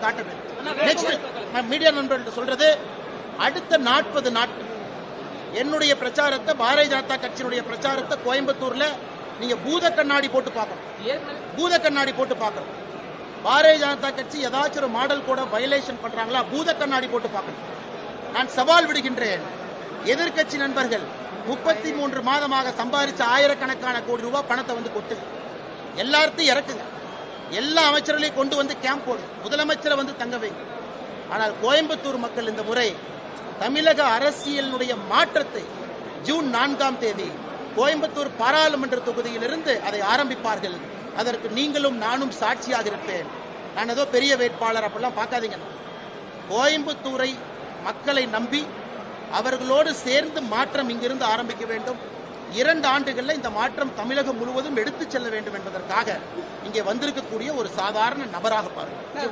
காட்ட வேண்டும். Next media நண்பர்கள் சொல்றது, அடுத்த 40 நாட்கள் என்னுடைய பிரச்சாரத்தை, பாரதிய ஜனதா கட்சியினுடைய பிரச்சாரத்தை கோயம்புத்தூர்ல நீங்க பூத கண்ணாடி போட்டு பார்க்கணும். பாரதிய ஜனதா கட்சி ஏதாச்சும் ஒரு மாடல் கூட வயலேஷன் பண்றாங்களா, பூத கண்ணாடி போட்டு பார்க்கணும். நான் சவால் விடுகின்றேன், எதிர்கட்சி நண்பர்கள் 33 மாதமாக சம்பாதிச்ச ஆயிரக்கணக்கான கோடி ரூபாய் பணத்தை வந்து கொட்டு, எல்லாத்தையும் இறக்குங்க, எல்லா அமைச்சர்களையும் கொண்டு வந்து கேம்ப் போடு, முதலமைச்சரை வந்து தங்க வைங்க. ஆனால் கோயம்புத்தூர் மக்கள் இந்த முறை தமிழக அரசியலினுடைய மாற்றத்தை ஜூன் 4ஆம் தேதி கோயம்புத்தூர் பாராளுமன்ற தொகுதியிலிருந்து அதை ஆரம்பிப்பார்கள். அதற்கு நீங்களும் நானும் சாட்சியாக இருப்பேன். நான் ஏதோ பெரிய வேட்பாளர் அப்படிலாம் பார்க்காதீங்க. கோயம்புத்தூரை மக்களை நம்பி அவர்களோடு சேர்ந்து மாற்றம் இங்கிருந்து ஆரம்பிக்க வேண்டும். 2 ஆண்டுகளில் இந்த மாற்றம் தமிழகம் முழுவதும் எடுத்துச் செல்ல வேண்டும் என்பதற்காக இங்கே வந்திருக்கக்கூடிய ஒரு சாதாரண நபராக பாருங்கள்.